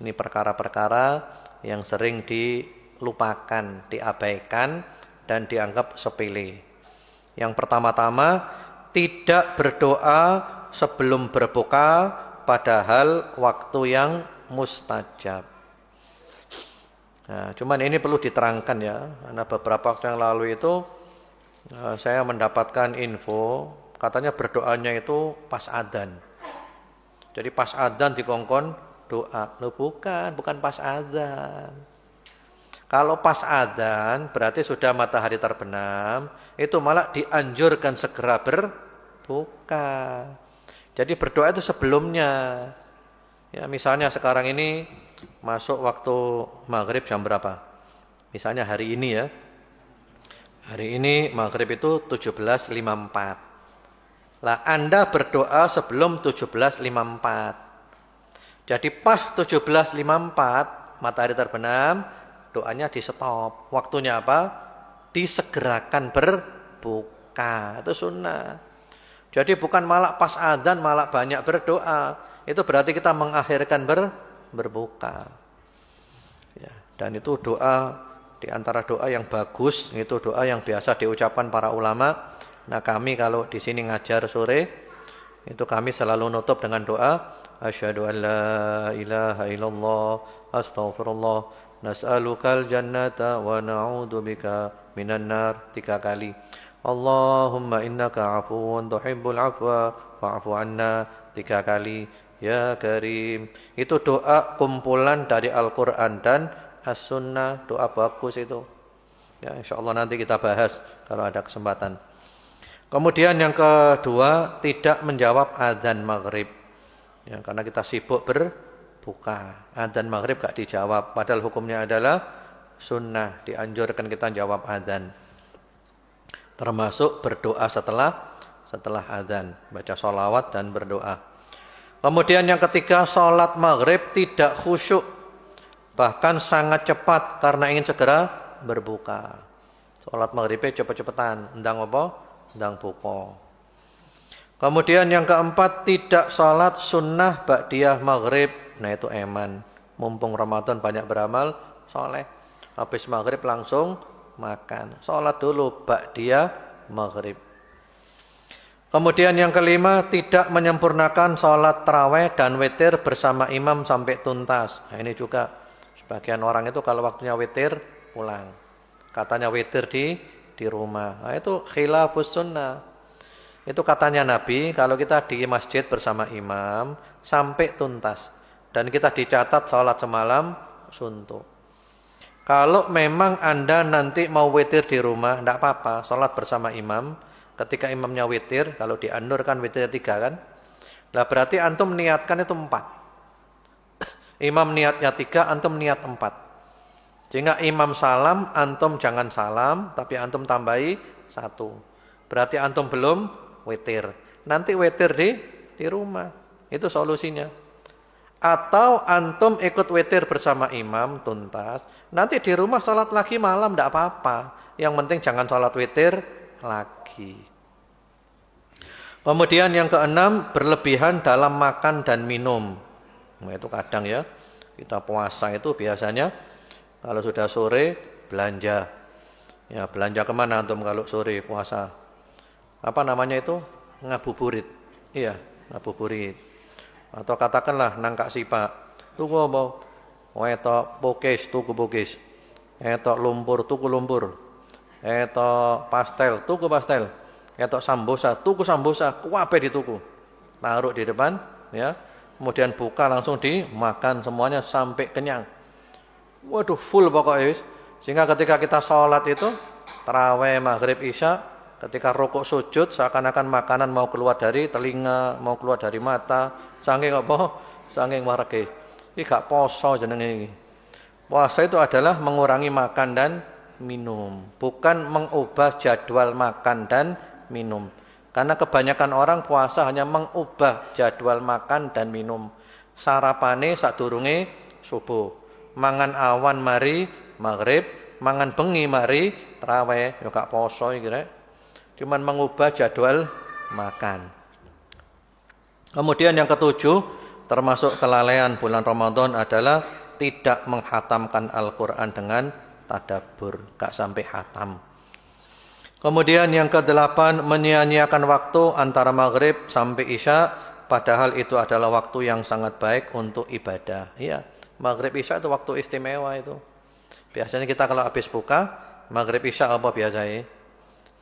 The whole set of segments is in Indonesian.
Ini perkara-perkara yang sering dilupakan, diabaikan, dan dianggap sepele. Yang pertama-tama, tidak berdoa sebelum berbuka padahal waktu yang mustajab. Nah, cuman ini perlu diterangkan ya, karena beberapa waktu yang lalu itu saya mendapatkan info, katanya berdoanya itu pas adzan. Jadi pas adzan dikongkon doa. Loh bukan pas adzan. Kalau pas adzan berarti sudah matahari terbenam, itu malah dianjurkan segera berbuka. Jadi berdoa itu sebelumnya. Ya, misalnya sekarang ini masuk waktu maghrib jam berapa? Misalnya hari ini ya. Hari ini maghrib itu 17.54. Lah Anda berdoa sebelum 17.54. Jadi pas 17.54 matahari terbenam, doanya di stop. Waktunya apa? Disegerakan berbuka. Itu sunnah. Jadi bukan malah pas adzan malah banyak berdoa. Itu berarti kita mengakhirkan berbuka. Ya, dan itu doa di antara doa yang bagus, itu doa yang biasa diucapkan para ulama. Nah, kami kalau di sini ngajar sore, itu kami selalu nutup dengan doa asyhadu an la ilaha illallah astaghfirullah nas'alukal jannata wa na'udzubika minan nar 3 kali. Allahumma innaka afuwun tuhibbul afwa fa'fu anna 3 kali. Ya Karim. Itu doa kumpulan dari Al-Quran dan As-Sunnah, doa bagus itu. Ya, insyaallah nanti kita bahas kalau ada kesempatan. Kemudian yang kedua, tidak menjawab adzan maghrib. Ya, karena kita sibuk berbuka. Adzan maghrib gak dijawab. Padahal hukumnya adalah sunnah. Dianjurkan kita jawab adzan. Termasuk berdoa setelah adzan. Baca sholawat dan berdoa. Kemudian yang ketiga, sholat maghrib tidak khusyuk. Bahkan sangat cepat karena ingin segera berbuka. Sholat maghribnya cepet-cepetan. Ndang apa? Ndang buka. Kemudian yang keempat, tidak sholat sunnah ba'diyah maghrib. Nah itu eman. Mumpung Ramadan banyak beramal soleh. Habis maghrib langsung makan. Sholat dulu ba'diyah maghrib. Kemudian yang kelima, tidak menyempurnakan sholat tarawih dan witir bersama imam sampai tuntas. Nah ini juga sebagian orang itu kalau waktunya witir pulang. Katanya witir di rumah. Nah itu khilafus sunnah. Itu katanya Nabi, kalau kita di masjid bersama imam sampai tuntas. Dan kita dicatat sholat semalam suntuk. Kalau memang Anda nanti mau witir di rumah, tidak apa-apa, sholat bersama imam. Ketika imamnya witir, kalau dianurkan witirnya 3 kan. Nah berarti antum niatkan itu 4. Imam niatnya 3, antum niat 4. Sehingga imam salam, antum jangan salam, tapi antum tambahi 1. Berarti antum belum witir. Nanti witir di rumah. Itu solusinya. Atau antum ikut witir bersama imam tuntas. Nanti di rumah salat lagi malam tidak apa-apa. Yang penting jangan salat witir lagi. Kemudian yang keenam, berlebihan dalam makan dan minum. Nah, itu kadang ya, kita puasa itu biasanya kalau sudah sore belanja. Ya, belanja kemana antum kalau sore puasa? Apa namanya itu? Ngabuburit. Iya, ngabuburit. Atau katakanlah nangkak sipak. Tuku apa? Etok pokis, tuku pokis. Etok lumpur, tuku lumpur. Etok pastel, tuku pastel. Etok sambosa, tuku sambosa, kuape dituku. Taruh di depan, ya. Kemudian buka langsung dimakan semuanya sampai kenyang. Waduh, full pokoknya. Sehingga ketika kita sholat itu, tarawih, maghrib, isya, ketika rukuk sujud seakan-akan makanan mau keluar dari telinga, mau keluar dari mata, saking apa? Saking warege. Iki gak poso jenenge iki. Puasa itu adalah mengurangi makan dan minum, bukan mengubah jadwal makan dan minum. Karena kebanyakan orang puasa hanya mengubah jadwal makan dan minum. Sarapane sadurunge subuh, mangan awan mari maghrib, mangan bengi mari tarawih, ya gak poso iki rek. Cuman mengubah jadwal makan. Kemudian yang ketujuh, termasuk kelalaian bulan Ramadan adalah tidak menghatamkan Al-Quran dengan tadabbur, gak sampai hatam. Kemudian yang ke-8, menyia-nyiakan waktu antara maghrib sampai isya, padahal itu adalah waktu yang sangat baik untuk ibadah. Iya, maghrib isya itu waktu istimewa itu. Biasanya kita kalau habis buka, maghrib isya apa biasanya?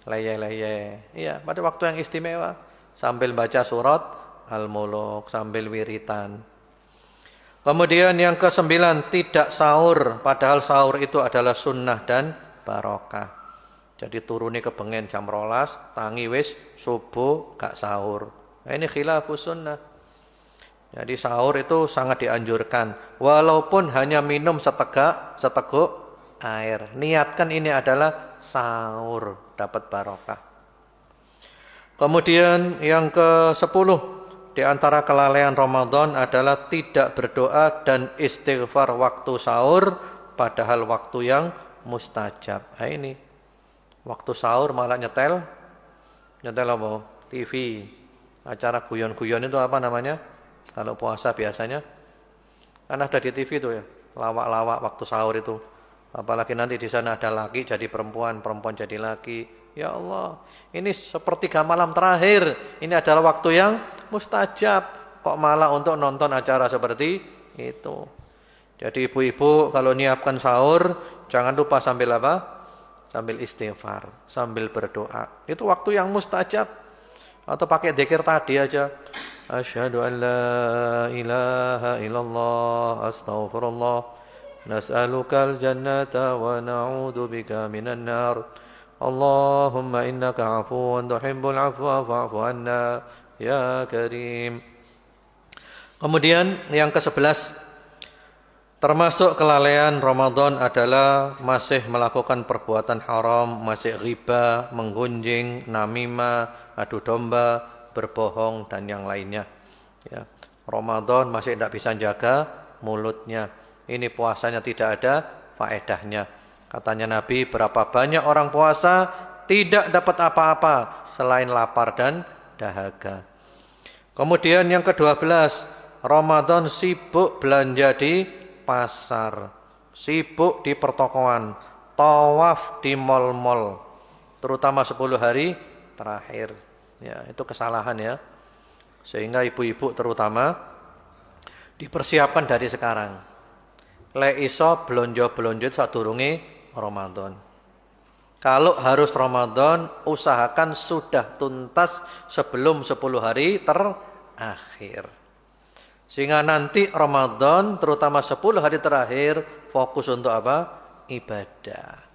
Leye-leye. Iya, pada waktu yang istimewa. Sambil baca surat Al-Muluk, sambil wiritan. Kemudian yang ke-9, tidak sahur, padahal sahur itu adalah sunnah dan barokah. Jadi turuni kebengen jam 12, tangi wis subuh gak sahur. Nah, ini khilafus sunnah. Jadi sahur itu sangat dianjurkan, walaupun hanya minum seteguk air. Niatkan ini adalah sahur, dapat barokah. Kemudian yang ke-10, di antara kelalaian Ramadan adalah tidak berdoa dan istighfar waktu sahur, padahal waktu yang mustajab. Nah, ini waktu sahur malah nyetel apa? TV. Acara guyon-guyon itu apa namanya? Kalau puasa biasanya kan ada di TV itu ya, lawak-lawak waktu sahur itu. Apalagi nanti di sana ada laki jadi perempuan, perempuan jadi laki. Ya Allah, ini sepertiga malam terakhir. Ini adalah waktu yang mustajab. Kok malah untuk nonton acara seperti itu? Jadi ibu-ibu kalau nyiapkan sahur, jangan lupa sambil apa? Sambil istighfar, sambil berdoa. Itu waktu yang mustajab. Atau pakai dzikir tadi aja. Asyhadu an la ilaha illallah, astaghfirullah, nas'alukal jannata wa na'udzubika minan nar. Allahumma innaka 'afuwun tuhibbul 'afwa fa'fu 'anna ya karim. Kemudian yang ke-11, termasuk kelalaian Ramadan adalah masih melakukan perbuatan haram, masih riba, menggunjing, namimah, adu domba, berbohong dan yang lainnya. Ya, Ramadan masih tidak bisa jaga mulutnya. Ini puasanya tidak ada faedahnya. Katanya Nabi, berapa banyak orang puasa tidak dapat apa-apa selain lapar dan dahaga. Kemudian yang ke-12, Ramadan sibuk belanja di pasar, sibuk di pertokoan, tawaf di mal-mal, terutama 10 hari terakhir. Ya, itu kesalahan ya. Sehingga ibu-ibu terutama dipersiapkan dari sekarang. Lek iso blonjo-blonjo sadurunge Ramadan. Kalau harus Ramadan, usahakan sudah tuntas sebelum 10 hari terakhir. Sehingga nanti Ramadan, terutama 10 hari terakhir, fokus untuk apa? Ibadah.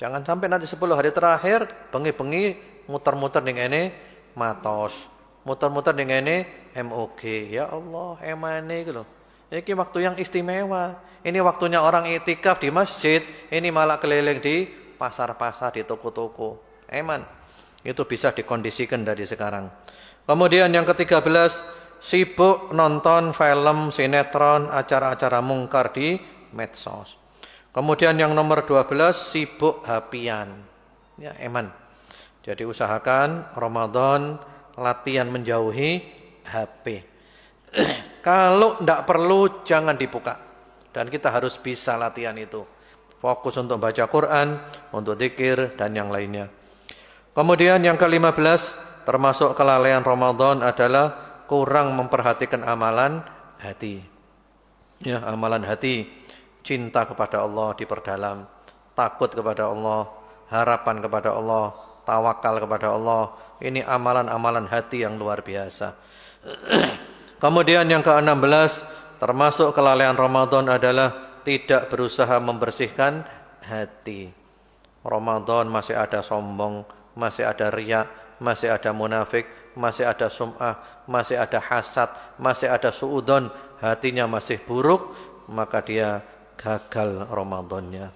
Jangan sampai nanti 10 hari terakhir, bengi-bengi muter-muter ning ene matos, muter-muter ning ene MOG. Ya Allah, emane iki lho. Ini waktu yang istimewa. Ini waktunya orang iktikaf di masjid, ini malah keliling di pasar-pasar, di toko-toko. Eman. Itu bisa dikondisikan dari sekarang. Kemudian yang ke-13, sibuk nonton film, sinetron, acara-acara mungkar di medsos. Kemudian yang nomor 12, sibuk hapian. Ya, eman. Jadi usahakan Ramadan latihan menjauhi HP. Kalau tidak perlu jangan dibuka. Dan kita harus bisa latihan itu. Fokus untuk baca Quran, untuk zikir dan yang lainnya. Kemudian yang ke-15, termasuk kelalaian Ramadan adalah kurang memperhatikan amalan hati. Ya, amalan hati, cinta kepada Allah diperdalam, takut kepada Allah, harapan kepada Allah, tawakal kepada Allah. Ini amalan-amalan hati yang luar biasa. Kemudian yang ke-16, termasuk kelalaian Ramadan adalah tidak berusaha membersihkan hati. Ramadan masih ada sombong, masih ada riya, masih ada munafik, masih ada sum'ah, masih ada hasad, masih ada su'udon, hatinya masih buruk, maka dia gagal Ramadannya.